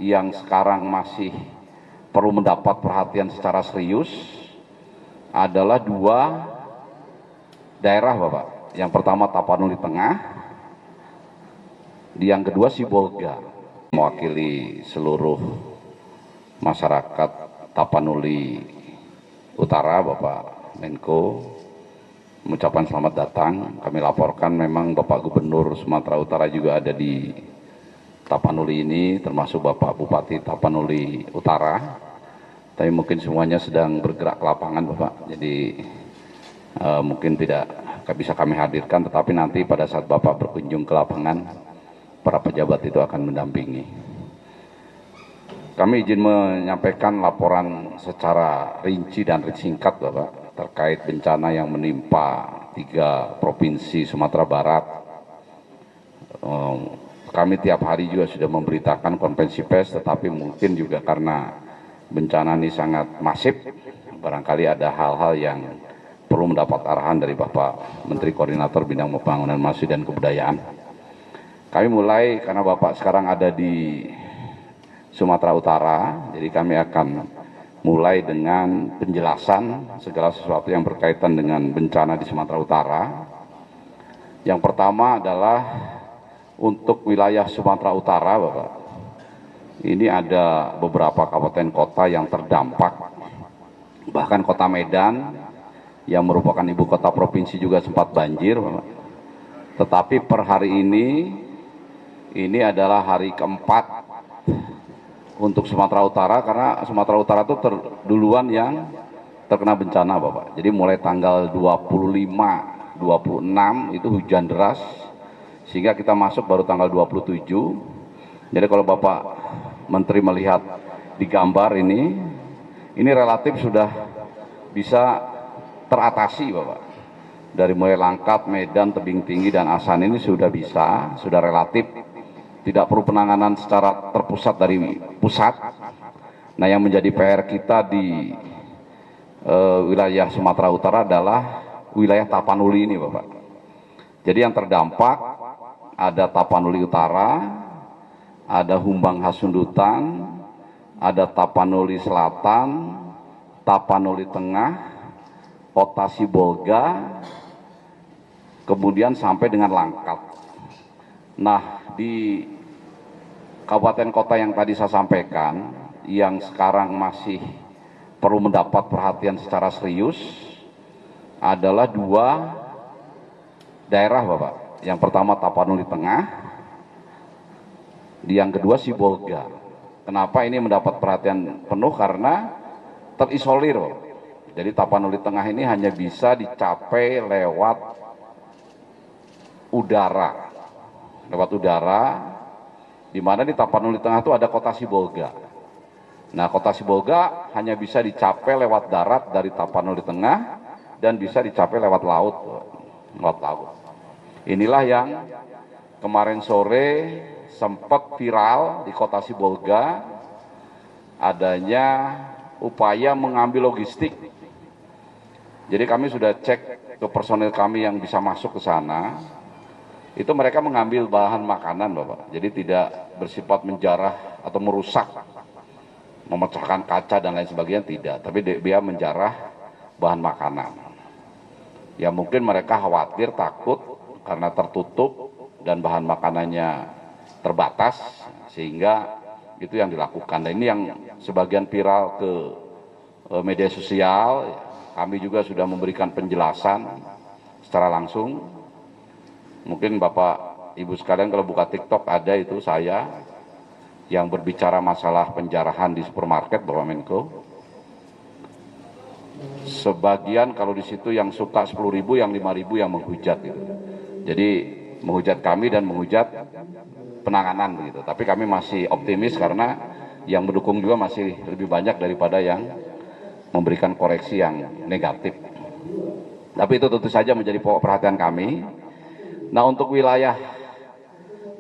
yang sekarang masih perlu mendapat perhatian secara serius adalah dua daerah, Bapak. Yang pertama Tapanuli Tengah, yang kedua Sibolga. Mewakili seluruh masyarakat Tapanuli Utara, Bapak Menko, mengucapkan selamat datang. Kami laporkan memang Bapak Gubernur Sumatera Utara juga ada di Tapanuli ini, termasuk Bapak Bupati Tapanuli Utara. Tapi mungkin semuanya sedang bergerak ke lapangan, Bapak. Jadi mungkin tidak bisa kami hadirkan, tetapi nanti pada saat Bapak berkunjung ke lapangan, para pejabat itu akan mendampingi. Kami izin menyampaikan laporan secara rinci dan singkat, Bapak, terkait bencana yang menimpa 3 provinsi Sumatera Barat. Kami tiap hari juga sudah memberitakan konferensi pers, tetapi mungkin juga karena bencana ini sangat masif, barangkali ada hal-hal yang perlu mendapat arahan dari Bapak Menteri Koordinator Bidang Pembangunan Manusia dan Kebudayaan. Kami mulai karena Bapak sekarang ada di Sumatera Utara, jadi kami akan mulai dengan penjelasan segala sesuatu yang berkaitan dengan bencana di Sumatera Utara. Yang pertama adalah untuk wilayah Sumatera Utara, Bapak. Ini ada beberapa kabupaten kota yang terdampak, bahkan kota Medan yang merupakan ibu kota provinsi juga sempat banjir, Bapak. Tetapi per hari ini adalah hari keempat untuk Sumatera Utara, karena Sumatera Utara itu duluan yang terkena bencana, Bapak. Jadi mulai tanggal 25, 26 itu hujan deras, sehingga kita masuk baru tanggal 27. Jadi kalau Bapak Menteri melihat di gambar ini relatif sudah bisa teratasi, Bapak. Dari mulai Langkat, Medan, Tebing Tinggi, dan Asan ini sudah relatif, tidak perlu penanganan secara terpusat dari pusat. Nah, yang menjadi PR kita di wilayah Sumatera Utara adalah wilayah Tapanuli ini, Bapak. Jadi yang terdampak ada Tapanuli Utara, ada Humbang Hasundutan, ada Tapanuli Selatan, Tapanuli Tengah, Kota Sibolga, kemudian sampai dengan Langkat. Nah, di kabupaten kota yang tadi saya sampaikan, yang sekarang masih perlu mendapat perhatian secara serius adalah dua daerah, Bapak. Yang pertama Tapanuli Tengah, yang kedua Sibolga. Kenapa ini mendapat perhatian penuh? Karena terisolir, Bapak. Jadi Tapanuli Tengah ini hanya bisa dicapai lewat udara, di mana di Tapanuli Tengah itu ada kota Sibolga. Nah, kota Sibolga hanya bisa dicapai lewat darat dari Tapanuli Tengah dan bisa dicapai lewat laut. Inilah yang kemarin sore sempat viral di kota Sibolga, adanya upaya mengambil logistik. Jadi kami sudah cek ke personil kami yang bisa masuk ke sana, itu mereka mengambil bahan makanan, Bapak. Jadi tidak bersifat menjarah atau merusak, memecahkan kaca dan lain sebagainya, tidak. Tapi dia menjarah bahan makanan. Ya mungkin mereka khawatir, takut karena tertutup dan bahan makanannya terbatas, sehingga itu yang dilakukan. Dan ini yang sebagian viral ke media sosial. Kami juga sudah memberikan penjelasan secara langsung. Mungkin Bapak Ibu sekalian kalau buka TikTok ada itu saya yang berbicara masalah penjarahan di supermarket, Bapak Menko. Sebagian kalau di situ yang suka 10.000, yang 5.000 yang menghujat gitu. Jadi menghujat kami dan menghujat penanganan begitu. Tapi kami masih optimis karena yang mendukung juga masih lebih banyak daripada yang memberikan koreksi yang negatif. Tapi itu tentu saja menjadi pokok perhatian kami. Nah, untuk wilayah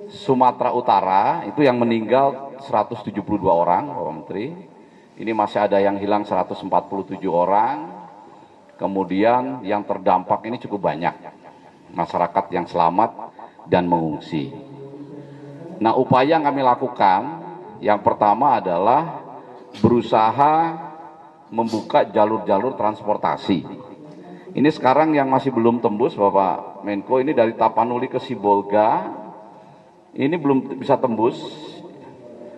Sumatera Utara itu yang meninggal 172 orang, Bapak Menteri. Ini masih ada yang hilang 147 orang. Kemudian yang terdampak ini cukup banyak. Masyarakat yang selamat dan mengungsi. Nah, upaya yang kami lakukan Yang pertama adalah berusaha membuka jalur-jalur transportasi. Ini sekarang yang masih belum tembus Bapak Menko, ini dari Tapanuli ke Sibolga, ini belum bisa tembus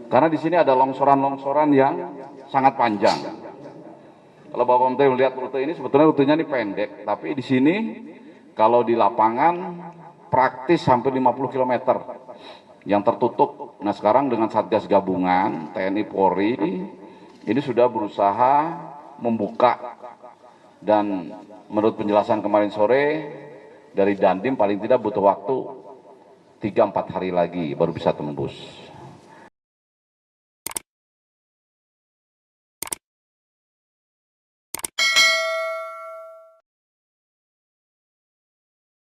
karena di sini ada longsoran-longsoran yang sangat panjang. Kalau Bapak Menteri melihat rute ini, sebetulnya rutenya ini pendek, tapi di sini kalau di lapangan praktis sampai 50 km yang tertutup. Nah sekarang dengan Satgas Gabungan TNI Polri ini sudah berusaha membuka, dan menurut penjelasan kemarin sore dari Dandim paling tidak butuh waktu 3-4 hari lagi baru bisa tembus.